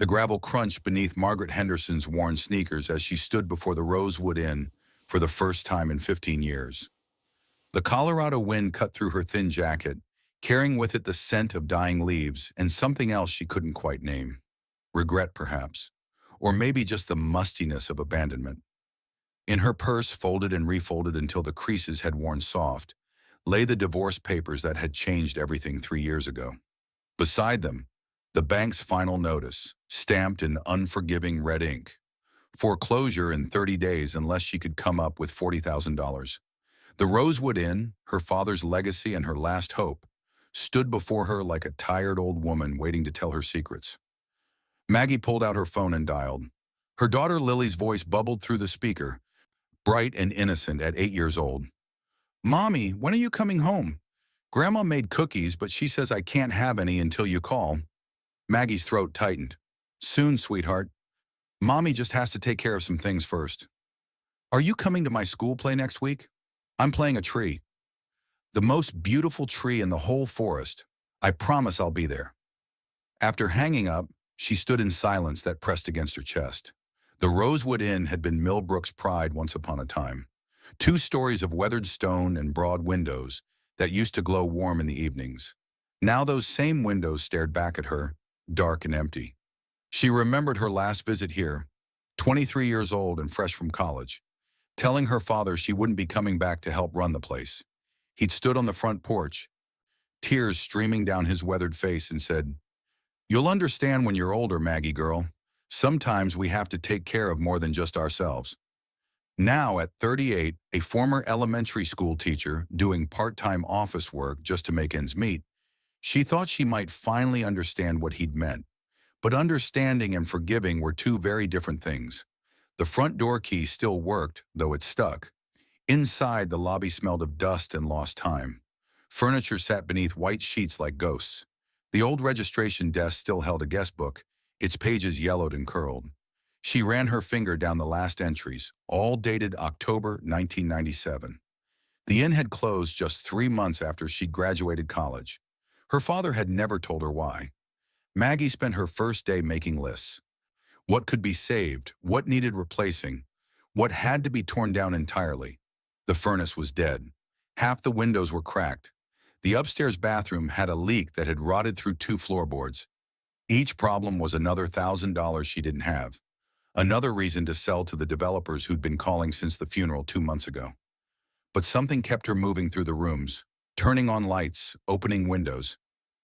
The gravel crunched beneath Margaret Henderson's worn sneakers as she stood before the Rosewood Inn for the first time in 15 years. The Colorado wind cut through her thin jacket, carrying with it the scent of dying leaves and something else she couldn't quite name. Regret, perhaps. Or maybe just the mustiness of abandonment. In her purse, folded and refolded until the creases had worn soft, lay the divorce papers that had changed everything 3 years ago. Beside them, the bank's final notice, stamped in unforgiving red ink. Foreclosure in 30 days unless she could come up with $40,000. The Rosewood Inn, her father's legacy and her last hope, stood before her like a tired old woman waiting to tell her secrets. Maggie pulled out her phone and dialed. Her daughter Lily's voice bubbled through the speaker, bright and innocent at 8 years old. "Mommy, when are you coming home? Grandma made cookies, but she says I can't have any until you call." Maggie's throat tightened. "Soon, sweetheart. Mommy just has to take care of some things first." "Are you coming to my school play next week? I'm playing a tree. The most beautiful tree in the whole forest. I promise I'll be there." After hanging up, she stood in silence that pressed against her chest. The Rosewood Inn had been Millbrook's pride once upon a time. 2 stories of weathered stone and broad windows that used to glow warm in the evenings. Now those same windows stared back at her, dark and empty. She remembered her last visit here, 23 years old and fresh from college, telling her father she wouldn't be coming back to help run the place. He'd stood on the front porch, tears streaming down his weathered face, and said, "You'll understand when you're older, Maggie girl. Sometimes we have to take care of more than just ourselves." Now, at 38, a former elementary school teacher doing part-time office work just to make ends meet, she thought she might finally understand what he'd meant. But understanding and forgiving were 2 very different things. The front door key still worked, though it stuck. Inside, the lobby smelled of dust and lost time. Furniture sat beneath white sheets like ghosts. The old registration desk still held a guest book, its pages yellowed and curled. She ran her finger down the last entries, all dated October 1997. The inn had closed just 3 months after she graduated college. Her father had never told her why. Maggie spent her first day making lists. What could be saved? What needed replacing? What had to be torn down entirely? The furnace was dead. Half the windows were cracked. The upstairs bathroom had a leak that had rotted through 2 floorboards. Each problem was another $1,000 she didn't have. Another reason to sell to the developers who'd been calling since the funeral 2 months ago. But something kept her moving through the rooms, turning on lights, opening windows.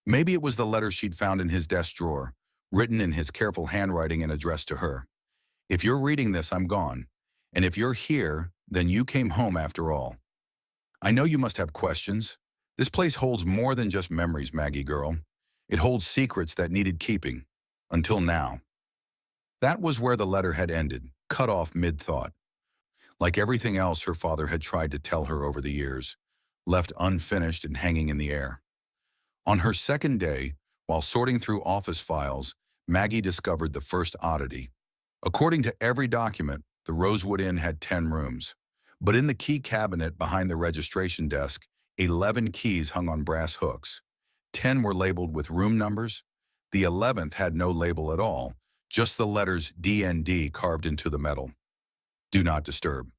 Maybe it was the letter she'd found in his desk drawer, written in his careful handwriting and addressed to her. "If you're reading this, I'm gone. And if you're here, then you came home after all. I know you must have questions. This place holds more than just memories, Maggie girl. It holds secrets that needed keeping. Until now." That was where the letter had ended, cut off mid-thought. Like everything else her father had tried to tell her over the years, left unfinished and hanging in the air. On her second day, while sorting through office files, Maggie discovered the first oddity. According to every document, the Rosewood Inn had 10 rooms. But in the key cabinet behind the registration desk, 11 keys hung on brass hooks. 10 were labeled with room numbers. The 11th had no label at all, just the letters D&D carved into the metal. Do not disturb.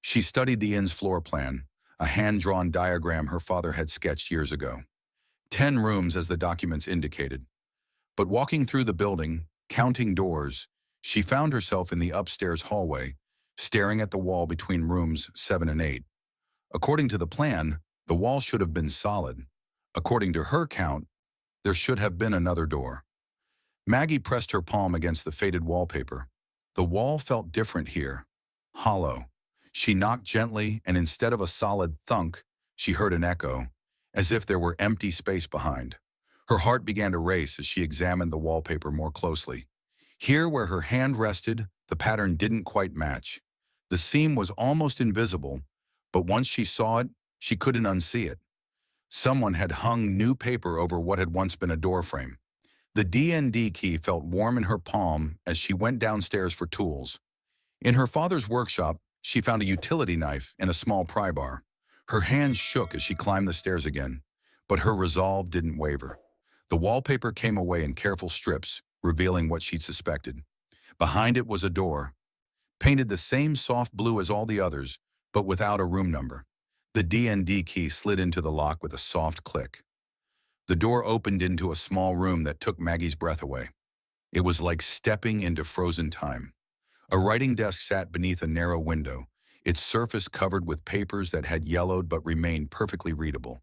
She studied the inn's floor plan, a hand-drawn diagram her father had sketched years ago. 10 rooms as the documents indicated. But walking through the building, counting doors, she found herself in the upstairs hallway, staring at the wall between rooms 7 and 8. According to the plan, the wall should have been solid. According to her count, there should have been another door. Maggie pressed her palm against the faded wallpaper. The wall felt different here, hollow. She knocked gently, and instead of a solid thunk, she heard an echo, as if there were empty space behind. Her heart began to race as she examined the wallpaper more closely. Here where her hand rested, the pattern didn't quite match. The seam was almost invisible, but once she saw it, she couldn't unsee it. Someone had hung new paper over what had once been a doorframe. The D&D key felt warm in her palm as she went downstairs for tools. In her father's workshop, she found a utility knife and a small pry bar. Her hands shook as she climbed the stairs again, but her resolve didn't waver. The wallpaper came away in careful strips, revealing what she'd suspected. Behind it was a door, painted the same soft blue as all the others, but without a room number. The D&D key slid into the lock with a soft click. The door opened into a small room that took Maggie's breath away. It was like stepping into frozen time. A writing desk sat beneath a narrow window, its surface covered with papers that had yellowed but remained perfectly readable.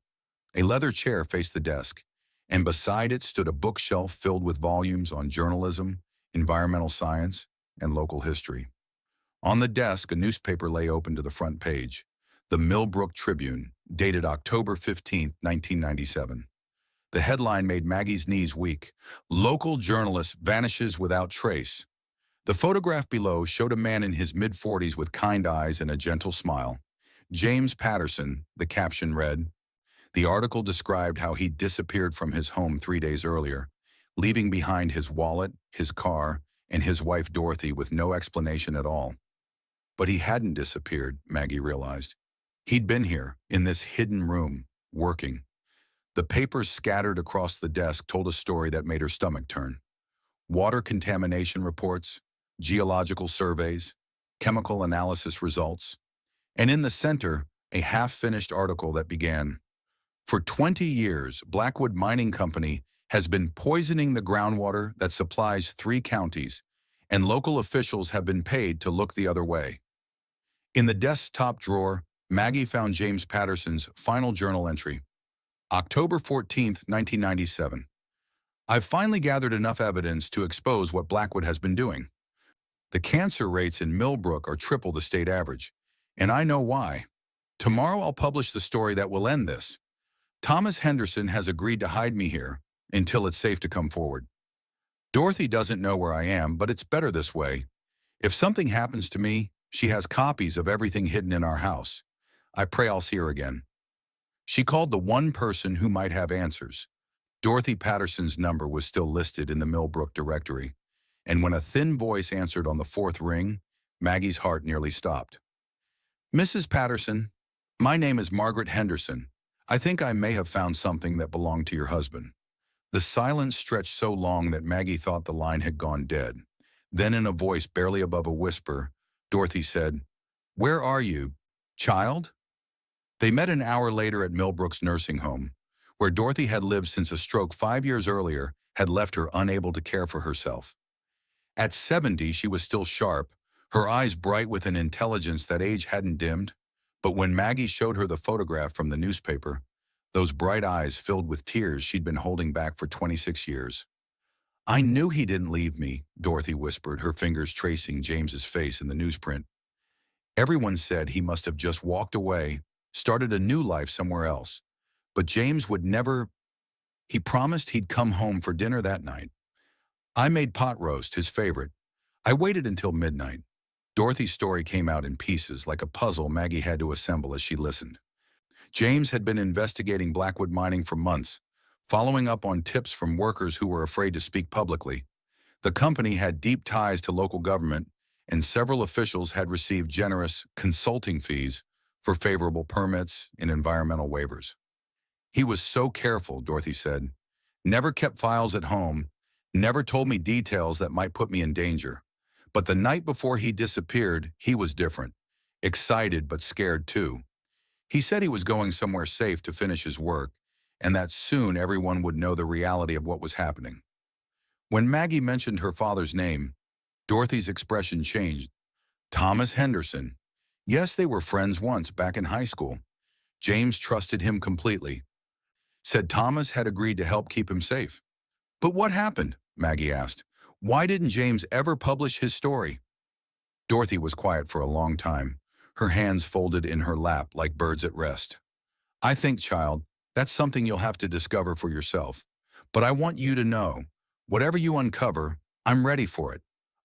A leather chair faced the desk, and beside it stood a bookshelf filled with volumes on journalism, environmental science, and local history. On the desk, a newspaper lay open to the front page, the Millbrook Tribune, dated October 15, 1997. The headline made Maggie's knees weak. Local journalist vanishes without trace. The photograph below showed a man in his mid-40s with kind eyes and a gentle smile. James Patterson, the caption read. The article described how he disappeared from his home 3 days earlier, leaving behind his wallet, his car, and his wife Dorothy with no explanation at all. But he hadn't disappeared, Maggie realized. He'd been here, in this hidden room, working. The papers scattered across the desk told a story that made her stomach turn. Water contamination reports, geological surveys, chemical analysis results, and in the center, a half-finished article that began, "For 20 years, Blackwood Mining Company has been poisoning the groundwater that supplies 3 counties, and local officials have been paid to look the other way." In the desk's top drawer, Maggie found James Patterson's final journal entry. October 14, 1997. I've finally gathered enough evidence to expose what Blackwood has been doing. The cancer rates in Millbrook are triple the state average, and I know why. Tomorrow I'll publish the story that will end this. Thomas Henderson has agreed to hide me here until it's safe to come forward. Dorothy doesn't know where I am, but it's better this way. If something happens to me, she has copies of everything hidden in our house. I pray I'll see her again. She called the one person who might have answers. Dorothy Patterson's number was still listed in the Millbrook directory, and when a thin voice answered on the 4th ring, Maggie's heart nearly stopped. Mrs. Patterson, my name is Margaret Henderson. I think I may have found something that belonged to your husband. The silence stretched so long that Maggie thought the line had gone dead. Then in a voice barely above a whisper, Dorothy said, "Where are you, child?" They met an hour later at Millbrook's nursing home, where Dorothy had lived since a stroke 5 years earlier had left her unable to care for herself. At 70, she was still sharp, her eyes bright with an intelligence that age hadn't dimmed. But when Maggie showed her the photograph from the newspaper, those bright eyes filled with tears she'd been holding back for 26 years. I knew he didn't leave me, Dorothy whispered, her fingers tracing James's face in the newsprint. Everyone said he must have just walked away, started a new life somewhere else. But James would never. He promised he'd come home for dinner that night. I made pot roast, his favorite. I waited until midnight. Dorothy's story came out in pieces, like a puzzle Maggie had to assemble as she listened. James had been investigating Blackwood Mining for months, following up on tips from workers who were afraid to speak publicly. The company had deep ties to local government, and several officials had received generous consulting fees for favorable permits and environmental waivers. He was so careful, Dorothy said. Never kept files at home, never told me details that might put me in danger. But the night before he disappeared, he was different. Excited but scared too. He said he was going somewhere safe to finish his work, and that soon everyone would know the reality of what was happening. When Maggie mentioned her father's name, Dorothy's expression changed. Thomas Henderson. Yes, they were friends once back in high school. James trusted him completely. Said Thomas had agreed to help keep him safe. But what happened? Maggie asked. Why didn't James ever publish his story? Dorothy was quiet for a long time, her hands folded in her lap like birds at rest. I think, child, that's something you'll have to discover for yourself. But I want you to know, whatever you uncover, I'm ready for it.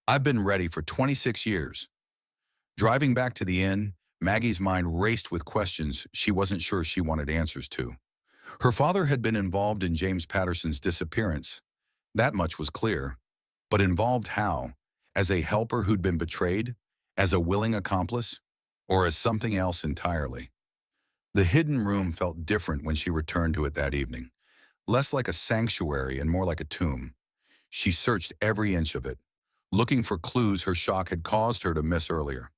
I've been ready for 26 years. Driving back to the inn, Maggie's mind raced with questions she wasn't sure she wanted answers to. Her father had been involved in James Patterson's disappearance. That much was clear. But involved how? As a helper who'd been betrayed? As a willing accomplice? Or as something else entirely? The hidden room felt different when she returned to it that evening. Less like a sanctuary and more like a tomb. She searched every inch of it, looking for clues her shock had caused her to miss earlier.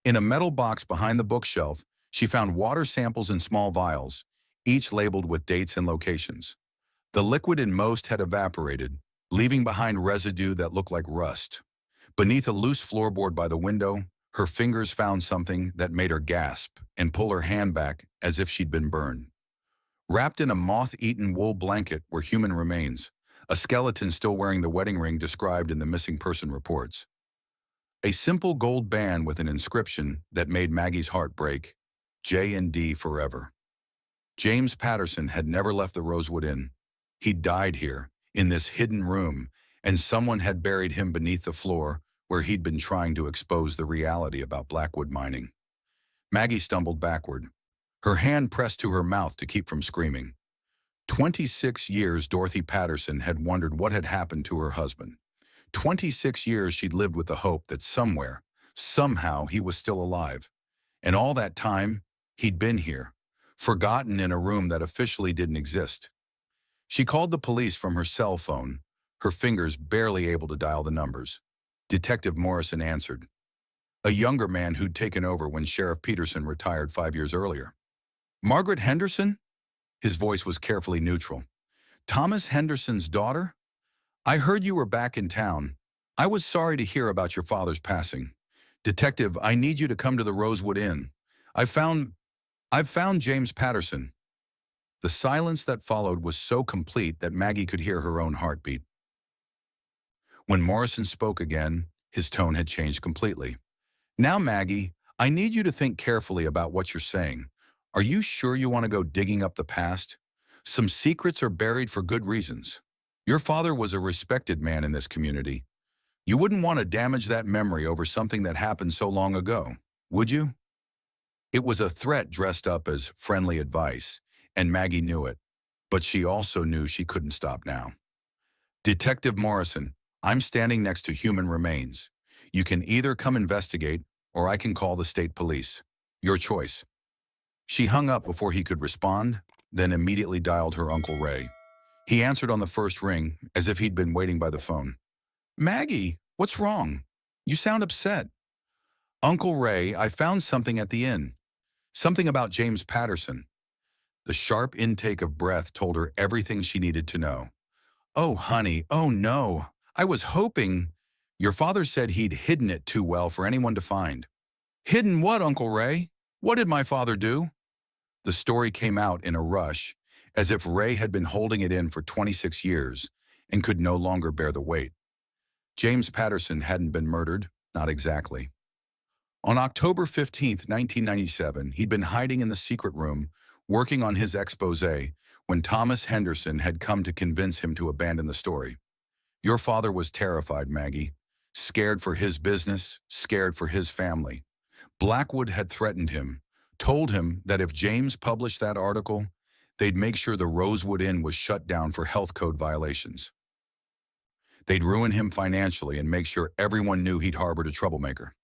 In a metal box behind the bookshelf, she found water samples in small vials, each labeled with dates and locations. The liquid in most had evaporated, leaving behind residue that looked like rust. Beneath a loose floorboard by the window, her fingers found something that made her gasp and pull her hand back as if she'd been burned. Wrapped in a moth-eaten wool blanket were human remains, a skeleton still wearing the wedding ring described in the missing person reports. A simple gold band with an inscription that made Maggie's heart break, J&D forever. James Patterson had never left the Rosewood Inn. He died here, in this hidden room, and someone had buried him beneath the floor where he'd been trying to expose the reality about Blackwood mining. Maggie stumbled backward, her hand pressed to her mouth to keep from screaming. 26 years Dorothy Patterson had wondered what had happened to her husband. 26 years she'd lived with the hope that somewhere, somehow he was still alive. And all that time, he'd been here, forgotten in a room that officially didn't exist. She called the police from her cell phone, her fingers barely able to dial the numbers. Detective Morrison answered, a younger man who'd taken over when Sheriff Peterson retired 5 years earlier. Margaret Henderson? His voice was carefully neutral. Thomas Henderson's daughter? I heard you were back in town. I was sorry to hear about your father's passing. Detective, I need you to come to the Rosewood Inn. I've found James Patterson. The silence that followed was so complete that Maggie could hear her own heartbeat. When Morrison spoke again, his tone had changed completely. Now, Maggie, I need you to think carefully about what you're saying. Are you sure you want to go digging up the past? Some secrets are buried for good reasons. Your father was a respected man in this community. You wouldn't want to damage that memory over something that happened so long ago, would you? It was a threat dressed up as friendly advice, and Maggie knew it, but she also knew she couldn't stop now. Detective Morrison, I'm standing next to human remains. You can either come investigate, or I can call the state police. Your choice. She hung up before he could respond, then immediately dialed her Uncle Ray. He answered on the first ring, as if he'd been waiting by the phone. Maggie, what's wrong? You sound upset. Uncle Ray, I found something at the inn. Something about James Patterson. The sharp intake of breath told her everything she needed to know. Oh, honey, oh no. I was hoping. Your father said he'd hidden it too well for anyone to find. Hidden what, Uncle Ray? What did my father do? The story came out in a rush, as if Ray had been holding it in for 26 years and could no longer bear the weight. James Patterson hadn't been murdered, not exactly. On October 15, 1997, he'd been hiding in the secret room, working on his exposé, when Thomas Henderson had come to convince him to abandon the story. Your father was terrified, Maggie. Scared for his business, scared for his family. Blackwood had threatened him, told him that if James published that article, they'd make sure the Rosewood Inn was shut down for health code violations. They'd ruin him financially and make sure everyone knew he'd harbored a troublemaker.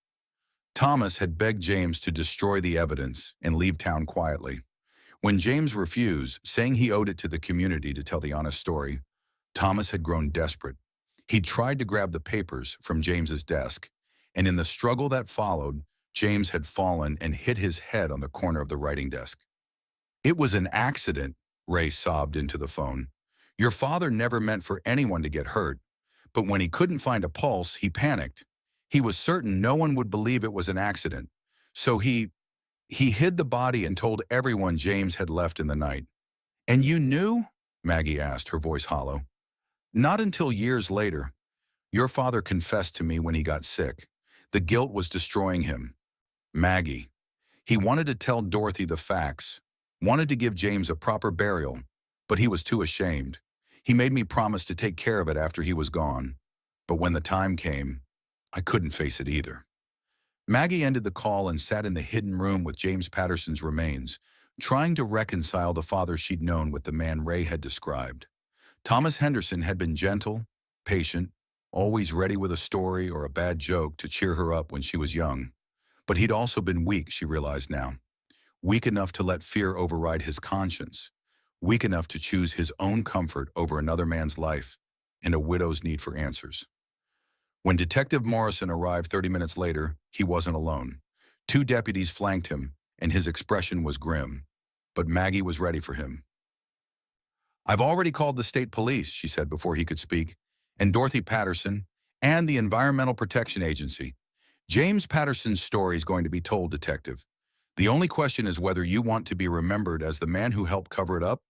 Thomas had begged James to destroy the evidence and leave town quietly. When James refused, saying he owed it to the community to tell the honest story, Thomas had grown desperate. He'd tried to grab the papers from James's desk, and in the struggle that followed, James had fallen and hit his head on the corner of the writing desk. It was an accident, Ray sobbed into the phone. Your father never meant for anyone to get hurt, but when he couldn't find a pulse, he panicked. He was certain no one would believe it was an accident, so he hid the body and told everyone James had left in the night. And you knew? Maggie asked, her voice hollow. Not until years later. Your father confessed to me when he got sick. The guilt was destroying him. Maggie. He wanted to tell Dorothy the facts, wanted to give James a proper burial, but he was too ashamed. He made me promise to take care of it after he was gone. But when the time came, I couldn't face it either. Maggie ended the call and sat in the hidden room with James Patterson's remains, trying to reconcile the father she'd known with the man Ray had described. Thomas Henderson had been gentle, patient, always ready with a story or a bad joke to cheer her up when she was young. But he'd also been weak, she realized now. Weak enough to let fear override his conscience. Weak enough to choose his own comfort over another man's life. and a widow's need for answers. When Detective Morrison arrived 30 minutes later, he wasn't alone. Two deputies flanked him, and his expression was grim. But Maggie was ready for him. "I've already called the state police," she said before he could speak, "and Dorothy Patterson, and the Environmental Protection Agency. James Patterson's story is going to be told, Detective. The only question is whether you want to be remembered as the man who helped cover it up,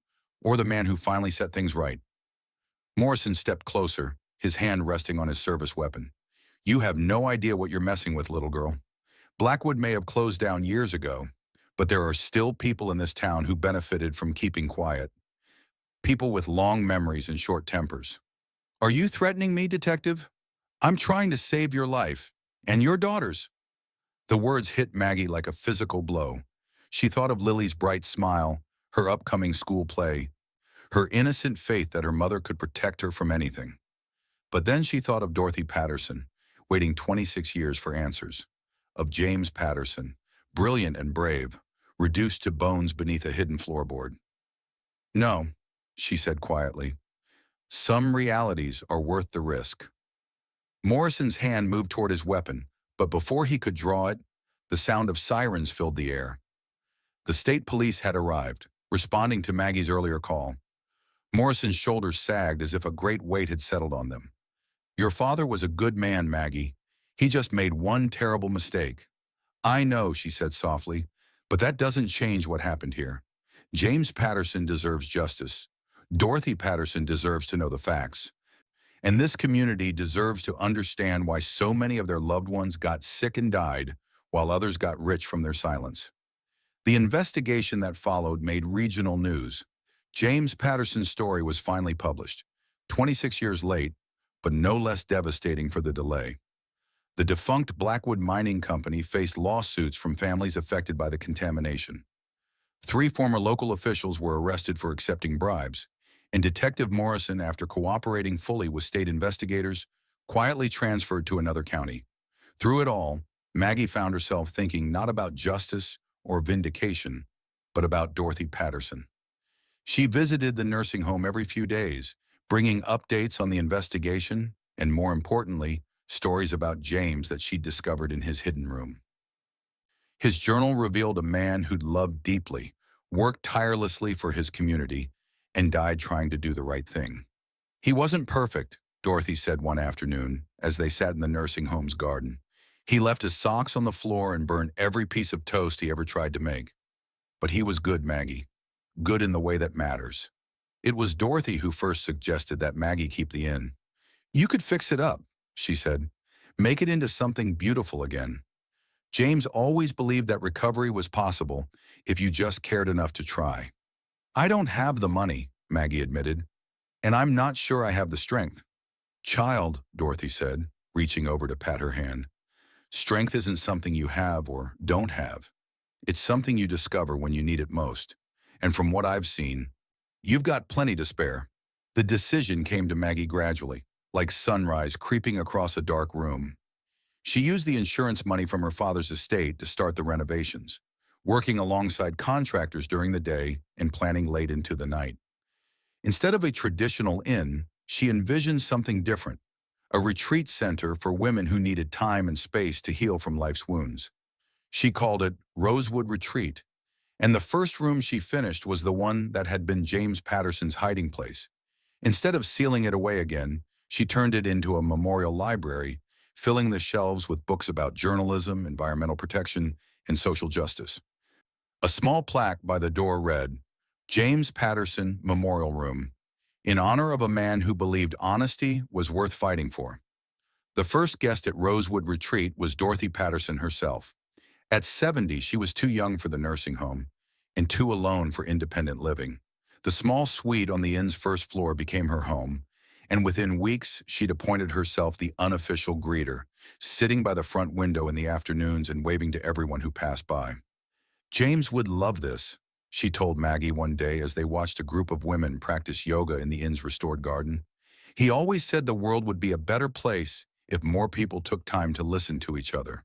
or the man who finally set things right." Morrison stepped closer, his hand resting on his service weapon. "You have no idea what you're messing with, little girl. Blackwood may have closed down years ago, but there are still people in this town who benefited from keeping quiet. People with long memories and short tempers. Are you threatening me, Detective? I'm trying to save your life, and your daughter's." The words hit Maggie like a physical blow. She thought of Lily's bright smile, her upcoming school play, her innocent faith that her mother could protect her from anything. But then she thought of Dorothy Patterson, waiting 26 years for answers. Of James Patterson, brilliant and brave, reduced to bones beneath a hidden floorboard. "No," she said quietly. "Some realities are worth the risk." Morrison's hand moved toward his weapon, but before he could draw it, the sound of sirens filled the air. The state police had arrived, responding to Maggie's earlier call. Morrison's shoulders sagged as if a great weight had settled on them. "Your father was a good man, Maggie. He just made one terrible mistake." "I know," she said softly, "but that doesn't change what happened here. James Patterson deserves justice. Dorothy Patterson deserves to know the facts. And this community deserves to understand why so many of their loved ones got sick and died, while others got rich from their silence." The investigation that followed made regional news. James Patterson's story was finally published, 26 years late, but no less devastating for the delay. The defunct Blackwood Mining Company faced lawsuits from families affected by the contamination. 3 former local officials were arrested for accepting bribes, and Detective Morrison, after cooperating fully with state investigators, quietly transferred to another county. Through it all, Maggie found herself thinking not about justice or vindication, but about Dorothy Patterson. She visited the nursing home every few days, bringing updates on the investigation and, more importantly, stories about James that she'd discovered in his hidden room. His journal revealed a man who'd loved deeply, worked tirelessly for his community, and died trying to do the right thing. "He wasn't perfect," Dorothy said one afternoon as they sat in the nursing home's garden. "He left his socks on the floor and burned every piece of toast he ever tried to make. But he was good, Maggie. Good in the way that matters." It was Dorothy who first suggested that Maggie keep the inn. "You could fix it up," she said. "Make it into something beautiful again. James always believed that recovery was possible if you just cared enough to try." "I don't have the money," Maggie admitted, "and I'm not sure I have the strength." "Child," Dorothy said, reaching over to pat her hand, "strength isn't something you have or don't have. It's something you discover when you need it most. And from what I've seen, you've got plenty to spare." The decision came to Maggie gradually, like sunrise creeping across a dark room. She used the insurance money from her father's estate to start the renovations, working alongside contractors during the day and planning late into the night. Instead of a traditional inn, she envisioned something different, a retreat center for women who needed time and space to heal from life's wounds. She called it Rosewood Retreat, and the first room she finished was the one that had been James Patterson's hiding place. Instead of sealing it away again, she turned it into a memorial library, filling the shelves with books about journalism, environmental protection, and social justice. A small plaque by the door read, "James Patterson Memorial Room, in honor of a man who believed honesty was worth fighting for." The first guest at Rosewood Retreat was Dorothy Patterson herself. At 70, she was too young for the nursing home and too alone for independent living. The small suite on the inn's first floor became her home, and within weeks, she'd appointed herself the unofficial greeter, sitting by the front window in the afternoons and waving to everyone who passed by. "James would love this," she told Maggie one day as they watched a group of women practice yoga in the inn's restored garden. "He always said the world would be a better place if more people took time to listen to each other."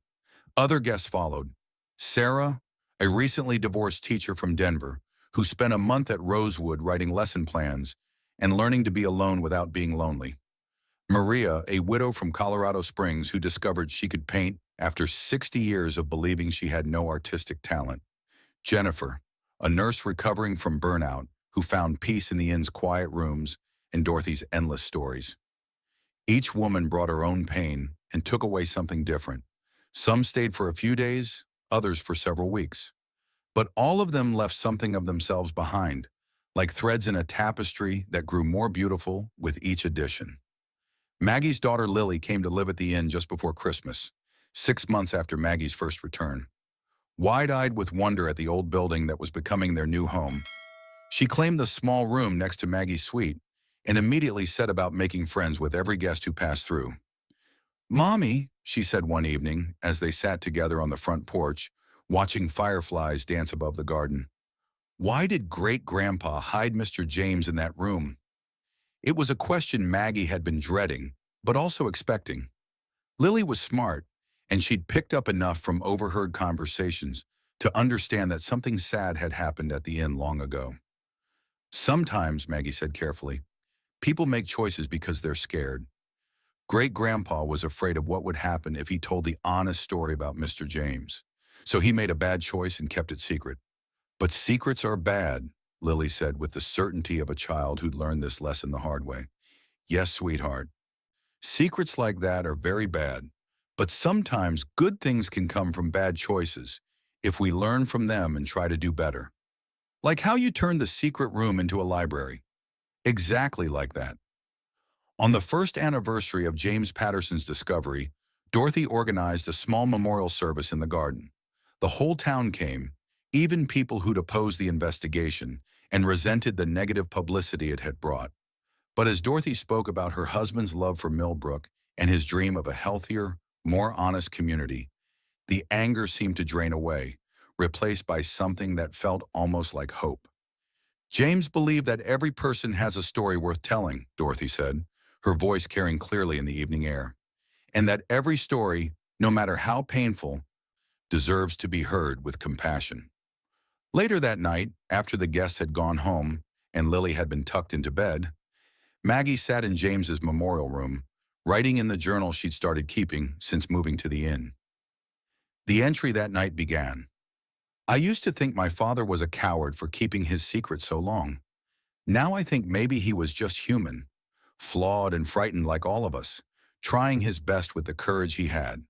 Other guests followed. Sarah, a recently divorced teacher from Denver, who spent a month at Rosewood writing lesson plans and learning to be alone without being lonely. Maria, a widow from Colorado Springs who discovered she could paint after 60 years of believing she had no artistic talent. Jennifer, a nurse recovering from burnout who found peace in the inn's quiet rooms and Dorothy's endless stories. Each woman brought her own pain and took away something different. Some stayed for a few days, others for several weeks. But all of them left something of themselves behind, like threads in a tapestry that grew more beautiful with each addition. Maggie's daughter Lily came to live at the inn just before Christmas, 6 months after Maggie's first return. Wide-eyed with wonder at the old building that was becoming their new home, she claimed the small room next to Maggie's suite and immediately set about making friends with every guest who passed through. "Mommy," she said one evening as they sat together on the front porch, watching fireflies dance above the garden, "why did Great-Grandpa hide Mr. James in that room?" It was a question Maggie had been dreading, but also expecting. Lily was smart, and she'd picked up enough from overheard conversations to understand that something sad had happened at the inn long ago. "Sometimes," Maggie said carefully, "people make choices because they're scared. Great-Grandpa was afraid of what would happen if he told the honest story about Mr. James. So he made a bad choice and kept it secret. But secrets are bad," Lily said with the certainty of a child who'd learned this lesson the hard way. "Yes, sweetheart. Secrets like that are very bad. But sometimes good things can come from bad choices if we learn from them and try to do better. Like how you turned the secret room into a library. Exactly like that." On the first anniversary of James Patterson's discovery, Dorothy organized a small memorial service in the garden. The whole town came, even people who'd opposed the investigation and resented the negative publicity it had brought. But as Dorothy spoke about her husband's love for Millbrook and his dream of a healthier, more honest community, the anger seemed to drain away, replaced by something that felt almost like hope. "James believed that every person has a story worth telling," Dorothy said, her voice carrying clearly in the evening air, "and that every story, no matter how painful, deserves to be heard with compassion." Later that night, after the guests had gone home and Lily had been tucked into bed, Maggie sat in James's memorial room, writing in the journal she'd started keeping since moving to the inn. The entry that night began. "I used to think my father was a coward for keeping his secret so long. Now I think maybe he was just human, flawed and frightened like all of us, trying his best with the courage he had."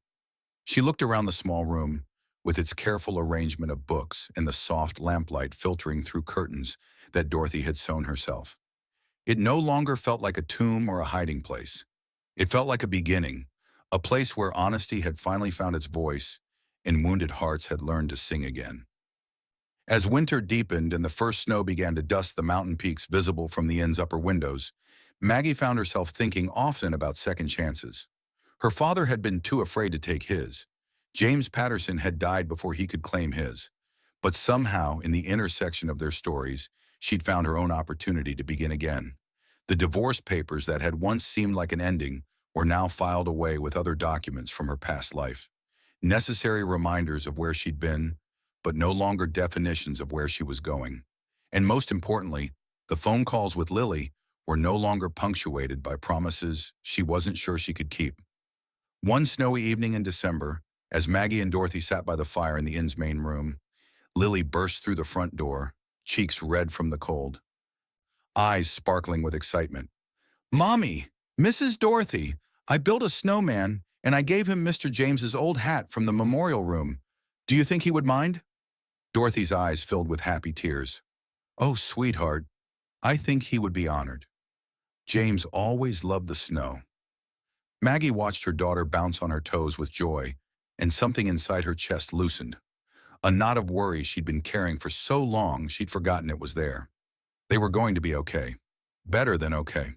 She looked around the small room, with its careful arrangement of books and the soft lamplight filtering through curtains that Dorothy had sewn herself. It no longer felt like a tomb or a hiding place. It felt like a beginning, a place where honesty had finally found its voice and wounded hearts had learned to sing again. As winter deepened and the first snow began to dust the mountain peaks visible from the inn's upper windows, Maggie found herself thinking often about second chances. Her father had been too afraid to take his. James Patterson had died before he could claim his. But somehow, in the intersection of their stories, she'd found her own opportunity to begin again. The divorce papers that had once seemed like an ending were now filed away with other documents from her past life. Necessary reminders of where she'd been, but no longer definitions of where she was going. And most importantly, the phone calls with Lily were no longer punctuated by promises she wasn't sure she could keep. One snowy evening in December, as Maggie and Dorothy sat by the fire in the inn's main room, Lily burst through the front door, cheeks red from the cold, eyes sparkling with excitement. "Mommy, Mrs. Dorothy, I built a snowman and I gave him Mr. James's old hat from the memorial room. Do you think he would mind?" Dorothy's eyes filled with happy tears. "Oh, sweetheart, I think he would be honored. James always loved the snow." Maggie watched her daughter bounce on her toes with joy, and something inside her chest loosened. A knot of worry she'd been carrying for so long she'd forgotten it was there. They were going to be okay. Better than okay.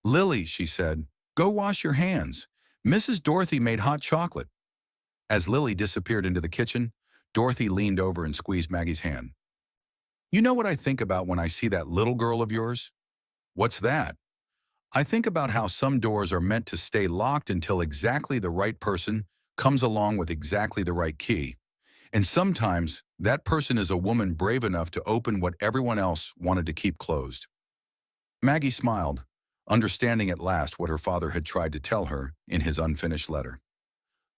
"Lily," she said, "go wash your hands. Mrs. Dorothy made hot chocolate." As Lily disappeared into the kitchen, Dorothy leaned over and squeezed Maggie's hand. "You know what I think about when I see that little girl of yours?" "What's that?" "I think about how some doors are meant to stay locked until exactly the right person comes along with exactly the right key. And sometimes that person is a woman brave enough to open what everyone else wanted to keep closed." Maggie smiled, understanding at last what her father had tried to tell her in his unfinished letter.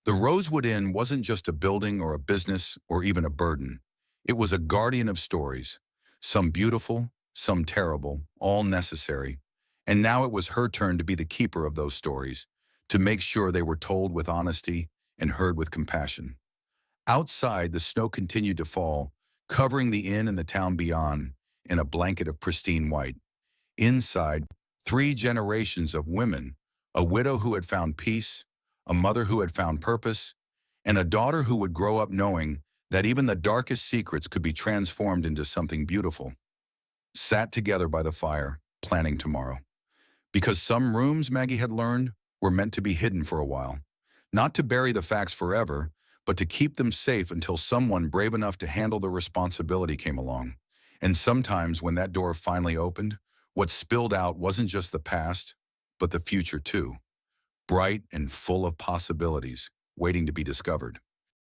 The Rosewood Inn wasn't just a building or a business or even a burden. It was a guardian of stories, some beautiful, some terrible, all necessary. And now it was her turn to be the keeper of those stories, to make sure they were told with honesty and heard with compassion. Outside, the snow continued to fall, covering the inn and the town beyond in a blanket of pristine white. Inside, 3 generations of women, a widow who had found peace, a mother who had found purpose, and a daughter who would grow up knowing that even the darkest secrets could be transformed into something beautiful, sat together by the fire, planning tomorrow. Because some rooms, Maggie had learned, were meant to be hidden for a while, not to bury the facts forever, but to keep them safe until someone brave enough to handle the responsibility came along. And sometimes when that door finally opened, what spilled out wasn't just the past, but the future too, bright and full of possibilities, waiting to be discovered.